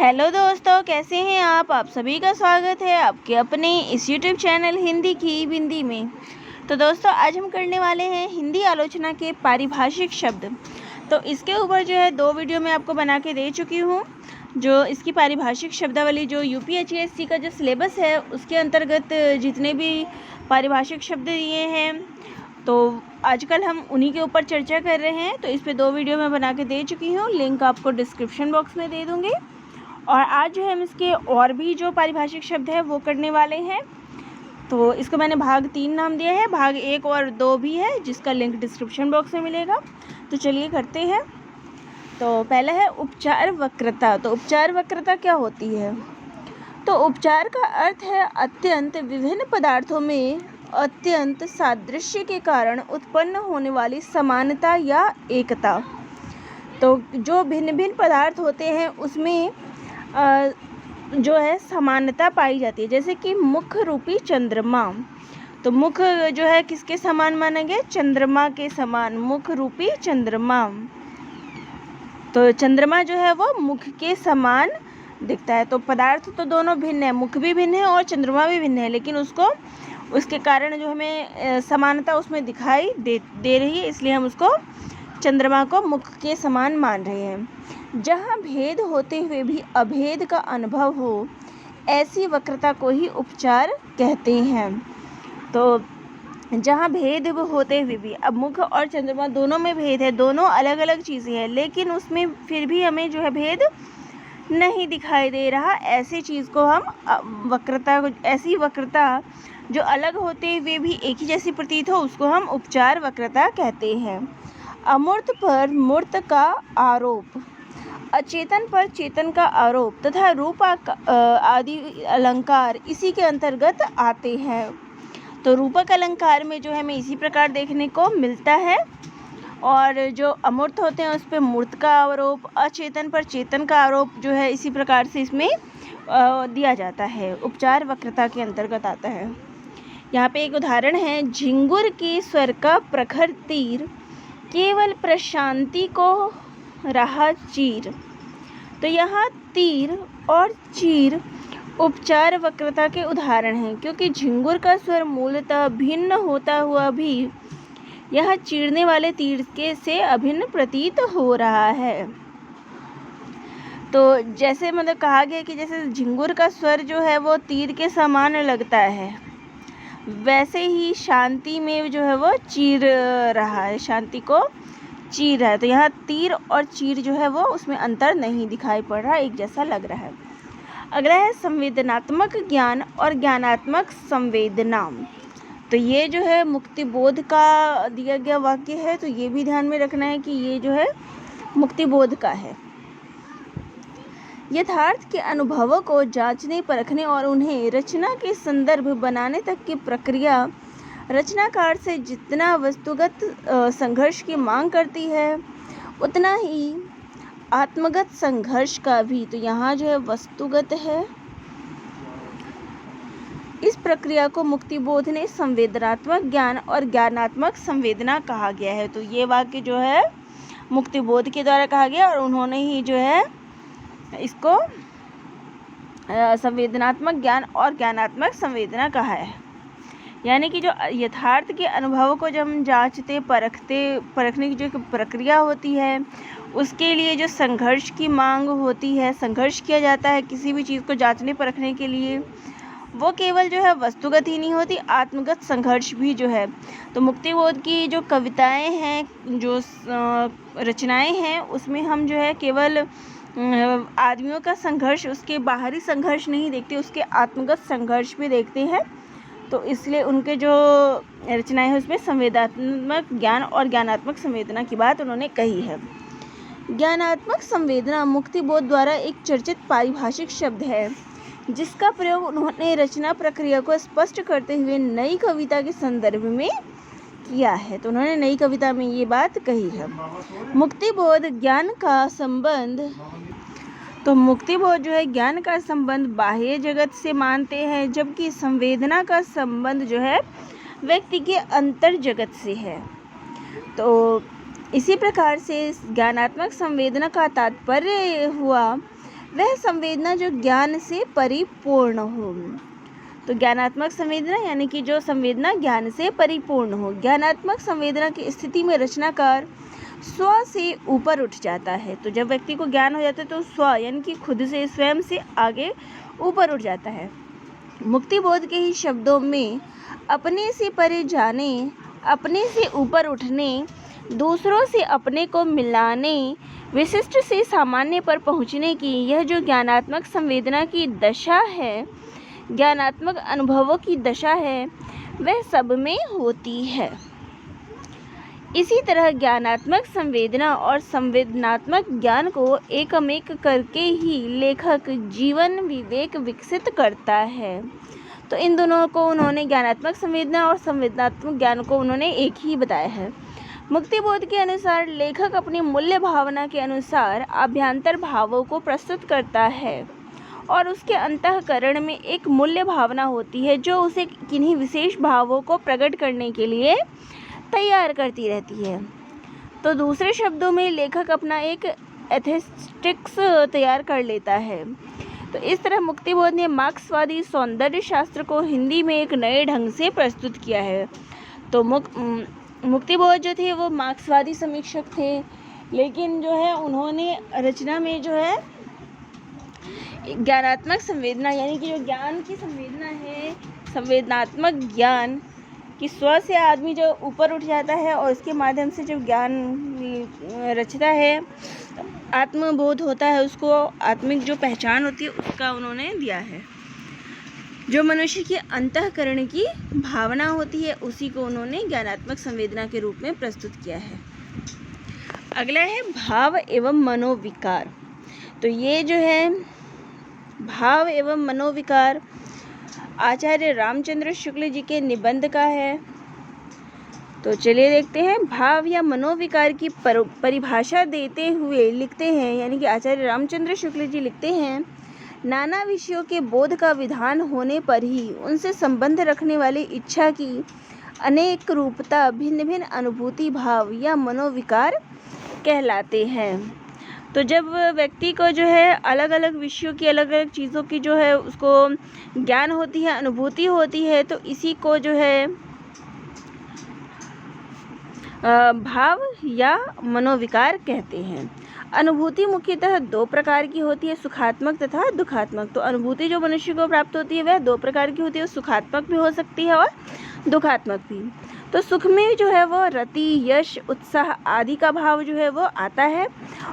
Hello दोस्तों, कैसे हैं आप सभी का स्वागत है आपके अपने इस यूट्यूब चैनल हिंदी की बिंदी में। तो दोस्तों, आज हम करने वाले हैं हिंदी आलोचना के पारिभाषिक शब्द। तो इसके ऊपर जो है 2 वीडियो मैं आपको बना के दे चुकी हूँ। जो इसकी पारिभाषिक शब्दावली जो यूपीएससी का जो सिलेबस है उसके अंतर्गत जितने भी पारिभाषिक शब्द दिए हैं, तो आजकल हम उन्हीं के ऊपर चर्चा कर रहे हैं। तो इस पे 2 वीडियो मैं बना के दे चुकी हूँ, लिंक आपको डिस्क्रिप्शन बॉक्स में दे दूँगी। और आज जो है हम इसके और भी जो पारिभाषिक शब्द है वो करने वाले हैं। तो इसको मैंने भाग 3 नाम दिया है, भाग 1 और 2 भी है जिसका लिंक डिस्क्रिप्शन बॉक्स में मिलेगा। तो चलिए करते हैं। तो पहला है उपचार वक्रता। तो उपचार वक्रता क्या होती है? तो उपचार का अर्थ है अत्यंत विभिन्न पदार्थों में अत्यंत सादृश्य के कारण उत्पन्न होने वाली समानता या एकता। तो जो भिन्न भिन्न पदार्थ होते हैं उसमें जो है समानता पाई जाती है। जैसे कि मुख रूपी चंद्रमा, तो मुख जो है किसके समान माना गया? चंद्रमा के समान, मुख रूपी चंद्रमा। तो चंद्रमा जो है वो मुख के समान दिखता है। तो पदार्थ तो दोनों भिन्न है, मुख भी भिन्न है और चंद्रमा भी भिन्न है, लेकिन उसके कारण जो हमें समानता उसमें दिखाई दे रही है, इसलिए हम उसको चंद्रमा को मुख के समान मान रहे हैं। जहाँ भेद होते हुए भी अभेद का अनुभव हो, ऐसी वक्रता को ही उपचार कहते हैं। तो जहाँ भेद होते हुए भी, अब मुख और चंद्रमा दोनों में भेद है, दोनों अलग अलग चीज़ें हैं, लेकिन उसमें फिर भी हमें जो है भेद नहीं दिखाई दे रहा, ऐसी चीज़ को हम ऐसी वक्रता जो अलग होते हुए भी एक ही जैसी प्रतीत हो, उसको हम उपचार वक्रता कहते हैं। अमूर्त पर मूर्त का आरोप, अचेतन पर चेतन का आरोप तथा रूप आदि अलंकार इसी के अंतर्गत आते हैं। तो रूपक अलंकार में जो है हमें इसी प्रकार देखने को मिलता है, और जो अमूर्त होते हैं उस पर मूर्त का आरोप, अचेतन पर चेतन का आरोप जो है इसी प्रकार से इसमें दिया जाता है, उपचार वक्रता के अंतर्गत आता है। यहाँ पे एक उदाहरण है, झिंगुर के स्वर का प्रखर तीर केवल प्रशांति को रहा चीर। तो यहाँ तीर और चीर उपचार वक्रता के उदाहरण हैं, क्योंकि झिंगुर का स्वर मूलतः भिन्न होता हुआ भी यह चीरने वाले तीर के से अभिन्न प्रतीत हो रहा है। तो जैसे मतलब कहा गया कि जैसे झिंगुर का स्वर जो है वो तीर के समान लगता है, वैसे ही शांति में जो है वो चीर रहा है, शांति को चीर रहा है। तो यहाँ तीर और चीर जो है वो उसमें अंतर नहीं दिखाई पड़ रहा, एक जैसा लग रहा है। अगला है संवेदनात्मक ज्ञान और ज्ञानात्मक संवेदना। तो ये जो है मुक्ति बोध का दिया गया वाक्य है, तो ये भी ध्यान में रखना है कि ये जो है मुक्ति बोध का है। यथार्थ के अनुभवों को जांचने परखने और उन्हें रचना के संदर्भ बनाने तक की प्रक्रिया रचनाकार से जितना वस्तुगत संघर्ष की मांग करती है, उतना ही आत्मगत संघर्ष का भी। तो यहाँ जो है वस्तुगत है। इस प्रक्रिया को मुक्तिबोध ने संवेदनात्मक ज्ञान और ज्ञानात्मक संवेदना कहा गया है। तो ये वाक्य जो है मुक्तिबोध के द्वारा कहा गया और उन्होंने ही जो है इसको संवेदनात्मक ज्ञान और ज्ञानात्मक संवेदना कहा है। यानी कि जो यथार्थ के अनुभवों को जब हम जांचते परखने की जो प्रक्रिया होती है, उसके लिए जो संघर्ष की मांग होती है, संघर्ष किया जाता है किसी भी चीज़ को जांचने परखने के लिए, वो केवल जो है वस्तुगत ही नहीं होती, आत्मगत संघर्ष भी जो है। तो मुक्तिबोध की जो कविताएं हैं, जो रचनाएं हैं, उसमें हम जो है केवल आदमियों का संघर्ष, उसके बाहरी संघर्ष नहीं देखते, उसके आत्मगत संघर्ष भी देखते हैं। तो इसलिए उनके जो रचनाएं हैं उसमें संवेदनात्मक ज्ञान और ज्ञानात्मक संवेदना की बात उन्होंने कही है। ज्ञानात्मक संवेदना मुक्तिबोध द्वारा एक चर्चित पारिभाषिक शब्द है, जिसका प्रयोग उन्होंने रचना प्रक्रिया को स्पष्ट करते हुए नई कविता के संदर्भ में किया है। तो उन्होंने नई कविता में ये बात कही है। मुक्तिबोध ज्ञान का संबंध, तो मुक्तिबोध जो है ज्ञान का संबंध बाह्य जगत से मानते हैं, जबकि संवेदना का संबंध जो है व्यक्ति के अंतर जगत से है। तो इसी प्रकार से ज्ञानात्मक संवेदना का तात्पर्य हुआ वह संवेदना जो ज्ञान से परिपूर्ण हो। तो ज्ञानात्मक संवेदना यानी कि जो संवेदना ज्ञान से परिपूर्ण हो। ज्ञानात्मक संवेदना की स्थिति में रचनाकार स्व से ऊपर उठ जाता है। तो जब व्यक्ति को ज्ञान हो जाता है तो स्व यानी कि खुद से, स्वयं से आगे ऊपर उठ जाता है। मुक्ति बोध के ही शब्दों में अपने से परे जाने, अपने से ऊपर उठने, दूसरों से अपने को मिलाने, विशिष्ट से सामान्य पर पहुँचने की यह जो ज्ञानात्मक संवेदना की दशा है, ज्ञानात्मक अनुभवों की दशा है, वह सब में होती है। इसी तरह ज्ञानात्मक संवेदना और संवेदनात्मक ज्ञान को एकमेक करके ही लेखक जीवन विवेक विकसित करता है। तो इन दोनों को उन्होंने, ज्ञानात्मक संवेदना और संवेदनात्मक ज्ञान को उन्होंने एक ही बताया है। मुक्ति बोध के अनुसार लेखक अपनी मूल्य भावना के अनुसार आभ्यंतर भावों को प्रस्तुत करता है और उसके अंतःकरण में एक मूल्य भावना होती है जो उसे किन्हीं विशेष भावों को प्रकट करने के लिए तैयार करती रहती है। तो दूसरे शब्दों में लेखक अपना एक एस्थेटिक्स तैयार कर लेता है। तो इस तरह मुक्तिबोध ने मार्क्सवादी सौंदर्य शास्त्र को हिंदी में एक नए ढंग से प्रस्तुत किया है। तो मुक्तिबोध जो थे वो मार्क्सवादी समीक्षक थे, लेकिन जो है उन्होंने रचना में जो है ज्ञानात्मक संवेदना यानी कि जो ज्ञान की संवेदना है, संवेदनात्मक ज्ञान कि स्व से आदमी जो ऊपर उठ जाता है और इसके माध्यम से जो ज्ञान रचता है, आत्मबोध होता है, उसको आत्मिक जो पहचान होती है उसका उन्होंने दिया है। जो मनुष्य के अंतःकरण की भावना होती है उसी को उन्होंने ज्ञानात्मक संवेदना के रूप में प्रस्तुत किया है। अगला है भाव एवं मनोविकार। तो ये जो है भाव एवं मनोविकार आचार्य रामचंद्र शुक्ल जी के निबंध का है। तो चलिए देखते हैं। भाव या मनोविकार की परिभाषा देते हुए लिखते हैं, यानी कि आचार्य रामचंद्र शुक्ल जी लिखते हैं, नाना विषयों के बोध का विधान होने पर ही उनसे संबंध रखने वाली इच्छा की अनेक रूपता भिन्न भिन्न अनुभूति भाव या मनोविकार कहलाते हैं। तो जब व्यक्ति को जो है अलग अलग विषयों की, अलग अलग चीज़ों की जो है उसको ज्ञान होती है, अनुभूति होती है, तो इसी को जो है भाव या मनोविकार कहते हैं। अनुभूति मुख्यतः दो प्रकार की होती है, सुखात्मक तथा दुखात्मक। तो अनुभूति जो मनुष्य को प्राप्त होती है वह दो प्रकार की होती है, सुखात्मक भी हो सकती है और दुखात्मक भी। तो सुख में जो है वो रति, यश, उत्साह आदि का भाव जो है वो आता है,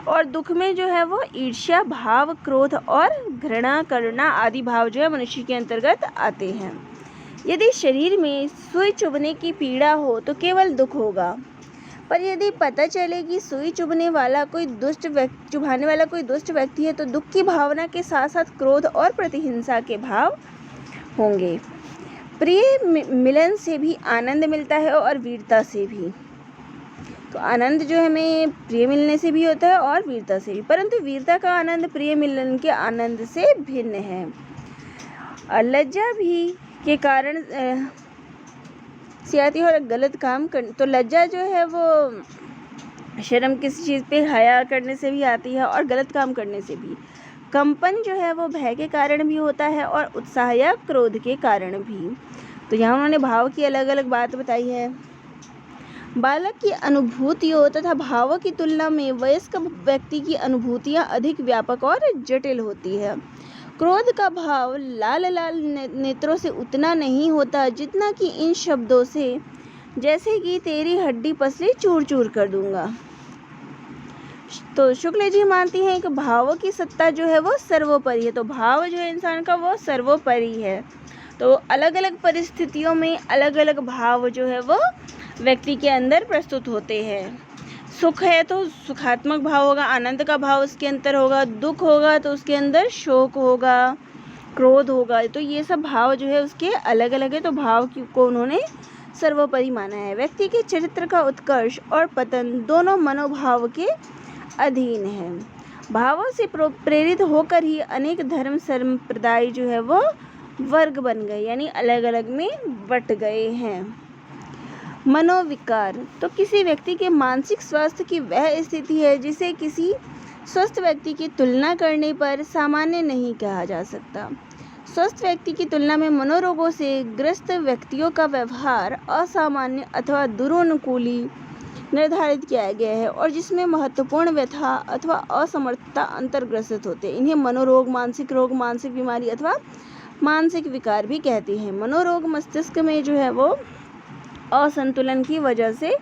और दुख में जो है वो ईर्ष्या भाव, क्रोध और घृणा करना आदि भाव जो है मनुष्य के अंतर्गत आते हैं। यदि शरीर में सुई चुभने की पीड़ा हो तो केवल दुख होगा, पर यदि पता चले कि सुई चुभाने वाला कोई दुष्ट व्यक्ति है तो दुख की भावना के साथ साथ क्रोध और प्रतिहिंसा के भाव होंगे। प्रिय मिलन से भी आनंद मिलता है और वीरता से भी। तो आनंद जो हमें प्रिय मिलने से भी होता है और वीरता से भी, परंतु वीरता का आनंद प्रिय मिलन के आनंद से भिन्न है। लज्जा भी के कारण से आती है और गलत काम कर, तो लज्जा जो है वो शर्म किसी चीज़ पे हया करने से भी आती है और गलत काम करने से भी। कंपन जो है वो भय के कारण भी होता है और उत्साह या क्रोध के कारण भी। तो यहाँ उन्होंने भाव की अलग अलग बात बताई है। बालक की अनुभूतियों तथा भावों की तुलना में वयस्क व्यक्ति की अनुभूतियाँ अधिक व्यापक और जटिल होती है। क्रोध का भाव लाल लाल नेत्रों से उतना नहीं होता जितना कि इन शब्दों से, जैसे कि तेरी हड्डी पसली चूर चूर कर दूंगा। तो शुक्ल जी मानती हैं कि भावों की सत्ता जो है वो सर्वोपरि है। तो भाव जो है इंसान का वो सर्वोपरि है। तो अलग अलग परिस्थितियों में अलग अलग भाव जो है वो व्यक्ति के अंदर प्रस्तुत होते हैं। सुख है तो सुखात्मक भाव होगा, आनंद का भाव उसके अंदर होगा, दुख होगा तो उसके अंदर शोक होगा, क्रोध होगा। तो ये सब भाव जो है उसके अलग अलग है। तो भाव को उन्होंने सर्वोपरि माना है। व्यक्ति के चरित्र का उत्कर्ष और पतन दोनों मनोभाव के अधीन है। भावों से प्रेरित होकर ही अनेक धर्म संप्रदाय जो है वो वर्ग बन गए, यानी अलग अलग में बट गए हैं। मनोविकार तो किसी व्यक्ति के मानसिक स्वास्थ्य की वह स्थिति है जिसे किसी स्वस्थ व्यक्ति की तुलना करने पर सामान्य नहीं कहा जा सकता। स्वस्थ व्यक्ति की तुलना में मनोरोगों से ग्रस्त व्यक्तियों का व्यवहार असामान्य अथवा दुरानुकूली निर्धारित किया गया है और जिसमें महत्वपूर्ण व्यथा अथवा असमर्थता अंतर्ग्रसित होते हैं। इन्हें मनोरोग, मानसिक रोग, मानसिक बीमारी अथवा मानसिक विकार भी कहते हैं। मनोरोग मस्तिष्क में जो है वो असंतुलन की वजह से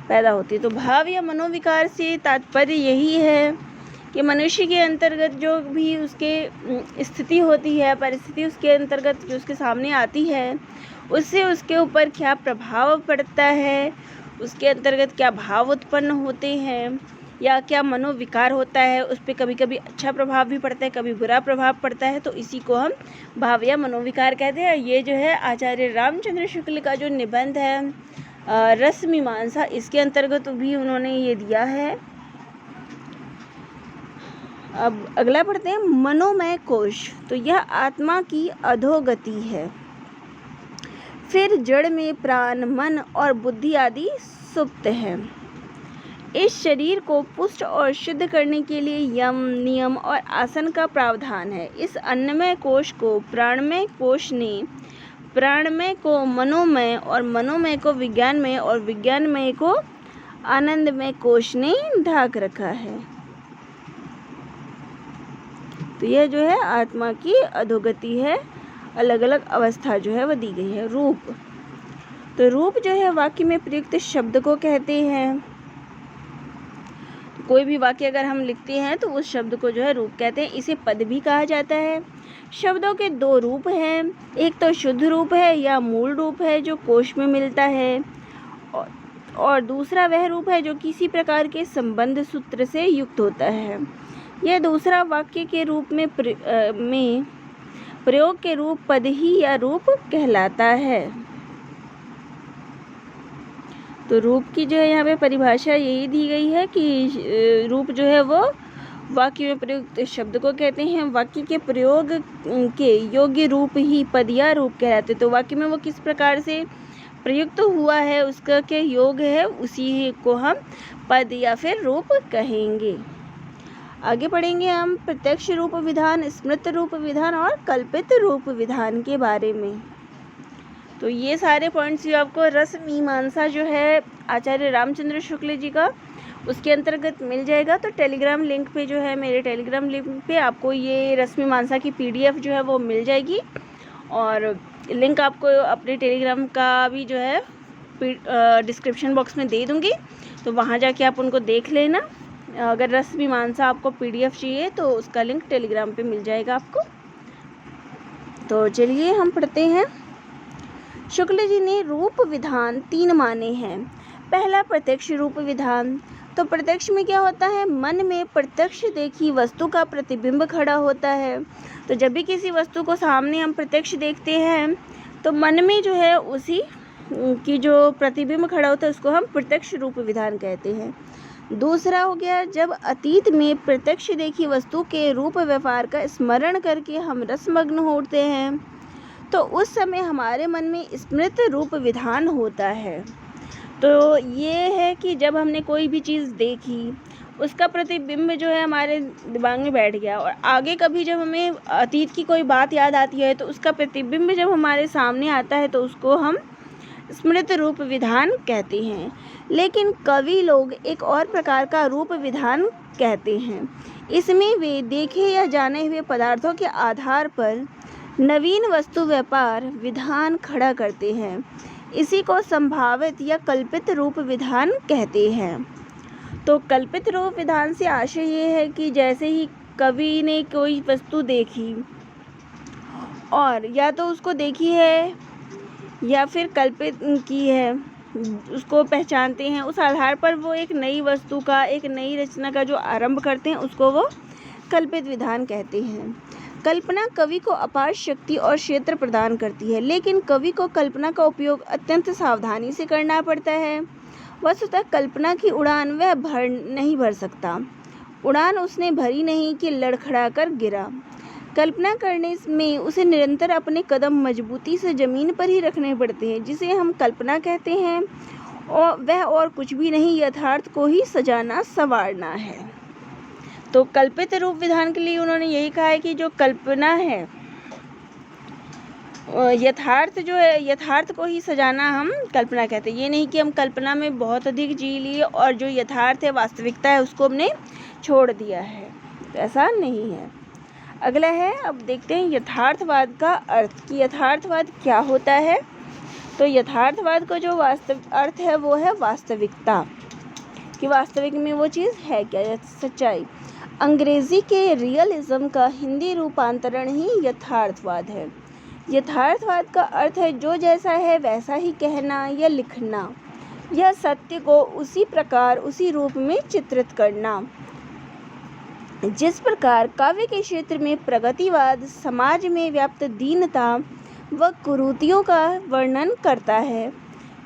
पैदा होती है। तो भाव या मनोविकार से तात्पर्य यही है कि मनुष्य के अंतर्गत जो भी उसके स्थिति होती है, परिस्थिति उसके अंतर्गत जो उसके सामने आती है, उससे उसके ऊपर क्या प्रभाव पड़ता है, उसके अंतर्गत क्या भाव उत्पन्न होते हैं या क्या मनोविकार होता है, उस पर कभी कभी अच्छा प्रभाव भी पड़ता है, कभी बुरा प्रभाव पड़ता है। तो इसी को हम भाव या मनोविकार कहते हैं। ये जो है आचार्य रामचंद्र शुक्ल का जो निबंध है रसमीमांसा, इसके अंतर्गत भी उन्होंने ये दिया है। अब अगला पढ़ते हैं मनोमय कोश। तो यह आत्मा की अधोगति है। फिर जड़ में प्राण, मन और बुद्धि आदि सुप्त है। इस शरीर को पुष्ट और शुद्ध करने के लिए यम, नियम और आसन का प्रावधान है। इस अन्नमय कोश को प्राणमय कोश ने, प्राणमय को मनोमय और मनोमय को विज्ञानमय और विज्ञानमय को आनंदमय कोश ने ढाक रखा है। तो यह जो है आत्मा की अधोगति है, अलग अलग अवस्था जो है वह दी गई है। रूप, तो रूप जो है वाक्य में प्रयुक्त शब्द को कहते हैं। तो कोई भी वाक्य अगर हम लिखते हैं तो उस शब्द को जो है रूप कहते हैं। इसे पद भी कहा जाता है। शब्दों के दो रूप हैं, एक तो शुद्ध रूप है या मूल रूप है जो कोश में मिलता है, और दूसरा वह रूप है जो किसी प्रकार के संबंध सूत्र से युक्त होता है। यह दूसरा वाक्य के रूप में प्रयोग के रूप पद ही या रूप कहलाता है। तो रूप की जो है यहाँ पे परिभाषा यही दी गई है कि रूप जो है वो वाक्य में प्रयुक्त शब्द को कहते हैं। वाक्य के प्रयोग के योग्य रूप ही पद या रूप कहलाते। तो वाक्य में वो किस प्रकार से प्रयुक्त हुआ है, उसका क्या योग है, उसी को हम पद या फिर रूप कहेंगे। आगे पढ़ेंगे हम प्रत्यक्ष रूप विधान, स्मृत रूप विधान और कल्पित रूप विधान के बारे में। तो ये सारे पॉइंट्स जो आपको रसमीमांसा जो है आचार्य रामचंद्र शुक्ल जी का, उसके अंतर्गत मिल जाएगा। तो टेलीग्राम लिंक पे जो है, मेरे टेलीग्राम लिंक पे आपको ये रसमीमांसा की PDF जो है वो मिल जाएगी, और लिंक आपको अपने टेलीग्राम का भी जो है डिस्क्रिप्शन बॉक्स में दे दूँगी। तो वहाँ जाके आप उनको देख लेना। अगर रसमीमांसा आपको PDF चाहिए तो उसका लिंक टेलीग्राम पे मिल जाएगा आपको। तो चलिए हम पढ़ते हैं। शुक्ल जी ने रूप विधान 3 माने हैं। पहला प्रत्यक्ष रूप विधान। तो प्रत्यक्ष में क्या होता है, मन में प्रत्यक्ष देखी वस्तु का प्रतिबिंब खड़ा होता है। तो जब भी किसी वस्तु को सामने हम प्रत्यक्ष देखते हैं तो मन में जो है उसी की जो प्रतिबिंब खड़ा होता है उसको हम प्रत्यक्ष रूप विधान कहते हैं। दूसरा हो गया, जब अतीत में प्रत्यक्ष देखी वस्तु के रूप व्यवहार का स्मरण करके हम रसमग्न होते हैं तो उस समय हमारे मन में स्मृत रूप विधान होता है। तो ये है कि जब हमने कोई भी चीज़ देखी, उसका प्रतिबिंब जो है हमारे दिमाग में बैठ गया, और आगे कभी जब हमें अतीत की कोई बात याद आती है तो उसका प्रतिबिंब जब हमारे सामने आता है तो उसको हम स्मृत रूप विधान कहते हैं। लेकिन कवि लोग एक और प्रकार का रूप विधान कहते हैं। इसमें वे देखे या जाने हुए पदार्थों के आधार पर नवीन वस्तु व्यापार विधान खड़ा करते हैं। इसी को संभावित या कल्पित रूप विधान कहते हैं। तो कल्पित रूप विधान से आशय ये है कि जैसे ही कवि ने कोई वस्तु देखी, और या तो उसको देखी है या फिर कल्पित की है, उसको पहचानते हैं, उस आधार पर वो एक नई वस्तु का, एक नई रचना का जो आरंभ करते हैं उसको वो कल्पित विधान कहते हैं। कल्पना कवि को अपार शक्ति और क्षेत्र प्रदान करती है, लेकिन कवि को कल्पना का उपयोग अत्यंत सावधानी से करना पड़ता है। वस्तुतः कल्पना की उड़ान वह नहीं भर सकता। उड़ान उसने भरी नहीं कि लड़खड़ा कर गिरा। कल्पना करने में उसे निरंतर अपने कदम मजबूती से ज़मीन पर ही रखने पड़ते हैं। जिसे हम कल्पना कहते हैं और वह और कुछ भी नहीं, यथार्थ को ही सजाना संवारना है। तो कल्पित रूप विधान के लिए उन्होंने यही कहा है कि जो कल्पना है, यथार्थ जो है, यथार्थ को ही सजाना हम कल्पना कहते हैं। ये नहीं कि हम कल्पना में बहुत अधिक जी लिए और जो यथार्थ है, वास्तविकता है, उसको हमने छोड़ दिया है, तो ऐसा नहीं है। अगला है, अब देखते हैं यथार्थवाद का अर्थ कि यथार्थवाद क्या होता है। तो यथार्थवाद का जो वास्तविक अर्थ है वो है वास्तविकता, कि वास्तविक में वो चीज़ है क्या, सच्चाई। अंग्रेजी के रियलिज्म का हिंदी रूपांतरण ही यथार्थवाद है। यथार्थवाद का अर्थ है जो जैसा है वैसा ही कहना या लिखना, यह सत्य को उसी प्रकार उसी रूप में चित्रित करना। जिस प्रकार काव्य के क्षेत्र में प्रगतिवाद समाज में व्याप्त दीनता व कुरीतियों का वर्णन करता है,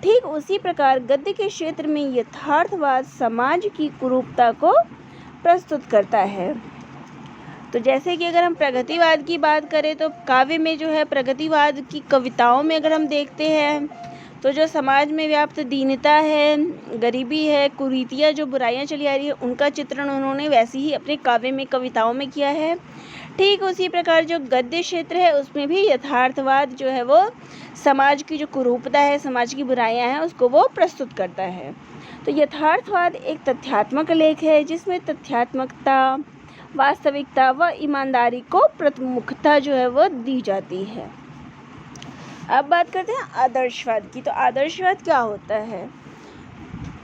ठीक उसी प्रकार गद्य के क्षेत्र में यथार्थवाद समाज की कुरूपता को प्रस्तुत करता है। तो जैसे कि अगर हम प्रगतिवाद की बात करें तो काव्य में जो है प्रगतिवाद की कविताओं में अगर हम देखते हैं तो जो समाज में व्याप्त दीनता है, गरीबी है, कुरीतियाँ, जो बुराइयाँ चली आ रही है, उनका चित्रण उन्होंने वैसे ही अपने काव्य में, कविताओं में किया है। ठीक उसी प्रकार जो गद्य क्षेत्र है उसमें भी यथार्थवाद जो है वो समाज की जो कुरूपता है, समाज की बुराइयाँ हैं, उसको वो प्रस्तुत करता है। तो यथार्थवाद एक तथ्यात्मक लेख है जिसमें तथ्यात्मकता, वास्तविकता व ईमानदारी को प्रमुखता जो है वो दी जाती है। अब बात करते हैं आदर्शवाद की। तो आदर्शवाद क्या होता है?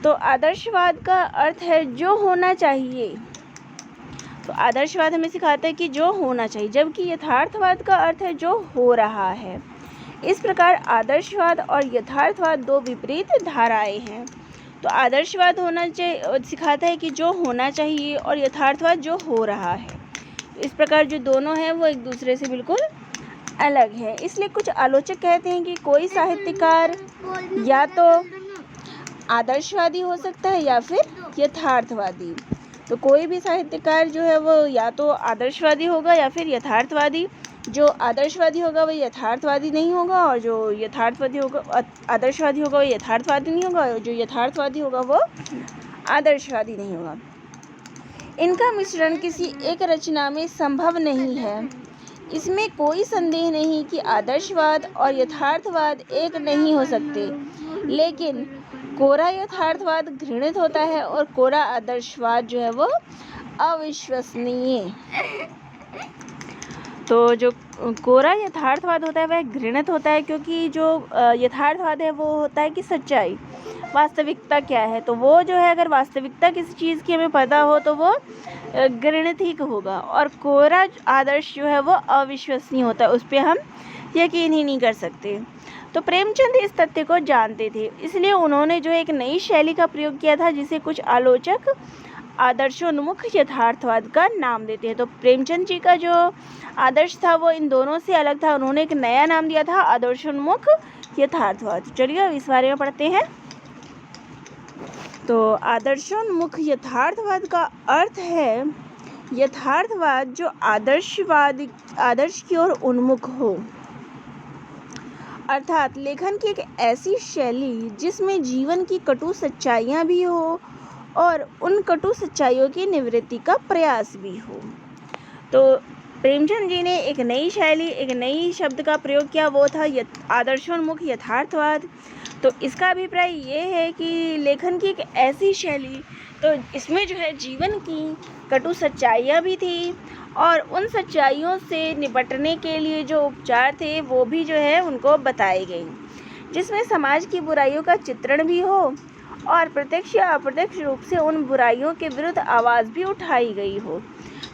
तो आदर्शवाद का अर्थ है जो होना चाहिए। तो आदर्शवाद हमें सिखाता है कि जो होना चाहिए, जबकि यथार्थवाद का अर्थ है जो हो रहा है। इस प्रकार आदर्शवाद और यथार्थवाद दो विपरीत धाराएं हैं। तो आदर्शवाद होना चाहिए सिखाता है कि जो होना चाहिए, और यथार्थवाद जो हो रहा है। इस प्रकार जो दोनों हैं वो एक दूसरे से बिल्कुल अलग है। इसलिए कुछ आलोचक कहते हैं कि कोई साहित्यकार या तो आदर्शवादी हो सकता है या फिर यथार्थवादी। तो कोई भी साहित्यकार जो है वो या तो आदर्शवादी होगा या फिर यथार्थवादी। जो आदर्शवादी होगा वो यथार्थवादी नहीं होगा, और जो यथार्थवादी होगा आदर्शवादी होगा वो यथार्थवादी नहीं होगा, और जो यथार्थवादी होगा वो आदर्शवादी नहीं होगा। इनका मिश्रण किसी एक रचना में संभव नहीं है। इसमें कोई संदेह नहीं कि आदर्शवाद और यथार्थवाद एक नहीं हो सकते, लेकिन कोरा यथार्थवाद घृणित होता है और कोरा आदर्शवाद जो है वो अविश्वसनीय। तो जो कोरा यथार्थवाद होता है वह घृणित होता है, क्योंकि जो यथार्थवाद है वो होता है कि सच्चाई, वास्तविकता क्या है। तो वो जो है अगर वास्तविकता किसी चीज़ की हमें पता हो तो वो घृणित ही होगा, और कोरा आदर्श जो है वो अविश्वसनीय होता है, उस पर हम यकीन ही नहीं कर सकते। तो प्रेमचंद इस तथ्य को जानते थे, इसलिए उन्होंने जो एक नई शैली का प्रयोग किया था जिसे कुछ आलोचक आदर्शोन्मुख यथार्थवाद का नाम देते हैं। तो प्रेमचंद जी का जो आदर्श था वो इन दोनों से अलग था, उन्होंने एक नया नाम दिया था आदर्शोन्मुख यथार्थवाद। चलिए अब इस बारे में पढ़ते हैं। तो आदर्शोन्मुख यथार्थवाद का अर्थ है यथार्थवाद जो आदर्श की ओर उन्मुख हो, अर्थात लेखन की एक ऐसी शैली जिसमें जीवन की कटु सच्चाइयाँ भी हो और उन कटु सच्चाइयों की निवृत्ति का प्रयास भी हो। तो प्रेमचंद जी ने एक नई शैली, एक नई शब्द का प्रयोग किया, वो था आदर्शोन्मुख यथार्थवाद। तो इसका अभिप्राय ये है कि लेखन की एक ऐसी शैली, तो इसमें जो है जीवन की कटु सच्चाइयाँ भी थी, और उन सच्चाइयों से निपटने के लिए जो उपचार थे वो भी जो है उनको बताए गए, जिसमें समाज की बुराइयों का चित्रण भी हो और प्रत्यक्ष या अप्रत्यक्ष रूप से उन बुराइयों के विरुद्ध आवाज़ भी उठाई गई हो।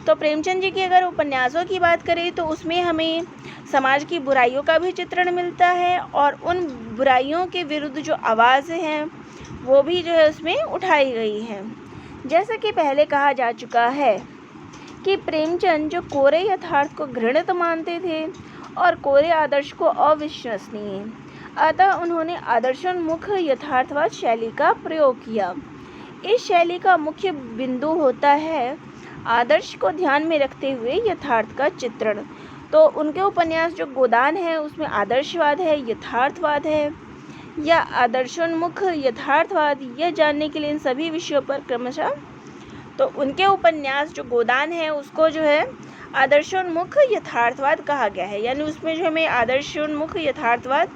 तो प्रेमचंद जी की अगर उपन्यासों की बात करें तो उसमें हमें समाज की बुराइयों का भी चित्रण मिलता है, और उन बुराइयों के विरुद्ध जो आवाज़ हैं वो भी जो है उसमें उठाई गई हैं। जैसा कि पहले कहा जा चुका है कि प्रेमचंद जो कोरे यथार्थ को घृणित मानते थे और कोरे आदर्श को अविश्वसनीय, अतः उन्होंने आदर्शोन्मुख यथार्थवाद शैली का प्रयोग किया। इस शैली का मुख्य बिंदु होता है आदर्श को ध्यान में रखते हुए यथार्थ का चित्रण। तो उनके उपन्यास जो गोदान है उसमें आदर्शवाद है, यथार्थवाद है या आदर्शोन्मुख यथार्थवाद, यह जानने के लिए इन सभी विषयों पर क्रमशः तो उनके उपन्यास जो गोदान है उसको जो है आदर्शोन्मुख यथार्थवाद कहा गया है। यानी उसमें जो हमें आदर्शोन्मुख यथार्थवाद,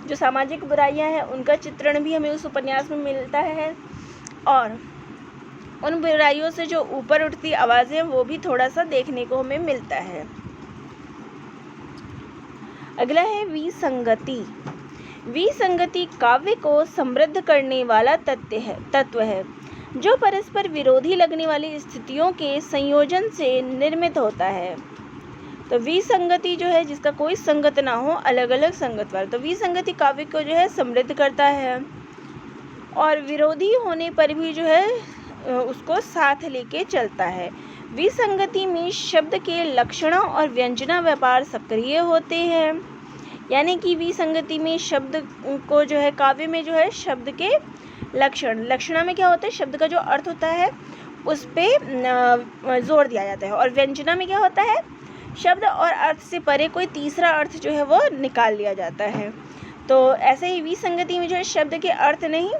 जो सामाजिक बुराइयां हैं उनका चित्रण भी हमें उस उपन्यास में मिलता है, और उन बुराइयों से जो ऊपर उठती आवाज़ें वो भी थोड़ा सा देखने को हमें मिलता है। अगला है विसंगति। विसंगति काव्य को समृद्ध करने वाला तत्व है जो परस्पर विरोधी लगने वाली स्थितियों के संयोजन से निर्मित होता है। तो विसंगति जो है जिसका कोई संगत ना हो, अलग अलग संगत वाला, तो विसंगति काव्य को जो है समृद्ध करता है और विरोधी होने पर भी जो है उसको साथ लेके चलता है। विसंगति में शब्द के लक्षणों और व्यंजना व्यापार सक्रिय होते हैं। यानी कि विसंगति में शब्द को जो है काव्य में जो है शब्द के लक्षण में क्या होता है, शब्द का जो अर्थ होता है उस पे जोर दिया जाता है, और व्यंजना में क्या होता है, शब्द और अर्थ से परे कोई तीसरा अर्थ जो है वो निकाल लिया जाता है। तो ऐसे ही विसंगति में जो है शब्द के अर्थ नहीं,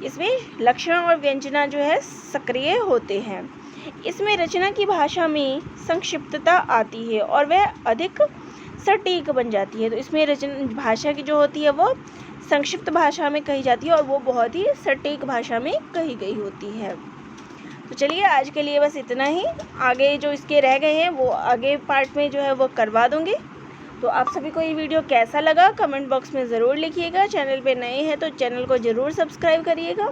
इसमें लक्षण और व्यंजना जो है सक्रिय होते हैं। इसमें रचना की भाषा में संक्षिप्तता आती है और वह अधिक सटीक बन जाती है। तो इसमें रचना भाषा की जो होती है वो संक्षिप्त भाषा में कही जाती है और वो बहुत ही सटीक भाषा में कही गई होती है। तो चलिए आज के लिए बस इतना ही। आगे जो इसके रह गए हैं वो आगे पार्ट में जो है वो करवा दूँगी। तो आप सभी को ये वीडियो कैसा लगा कमेंट बॉक्स में ज़रूर लिखिएगा। चैनल पे नए हैं तो चैनल को ज़रूर सब्सक्राइब करिएगा,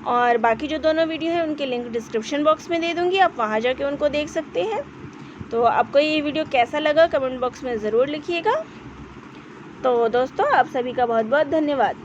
और बाकी जो दोनों वीडियो हैं उनके लिंक डिस्क्रिप्शन बॉक्स में दे दूँगी, आप वहाँ जाके उनको देख सकते हैं। तो आपको ये वीडियो कैसा लगा कमेंट बॉक्स में ज़रूर लिखिएगा। तो दोस्तों आप सभी का बहुत बहुत धन्यवाद।